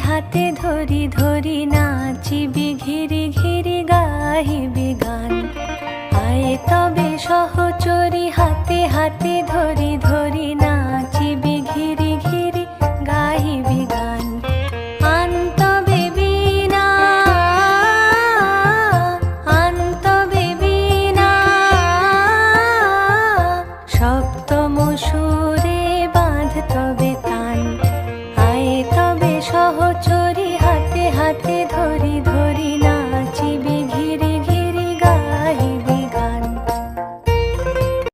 হাতে ধরি ধরি নাচিবি ঘিরি ঘিরি গাহিবি গান। আয় তবে সহচরি হাতে হাতে ধরি ধরি নাচিবি ঘিরি ঘিরি গাহিবি গান। আন তবে বীণা আন তবে বীণা সপ্তম সুর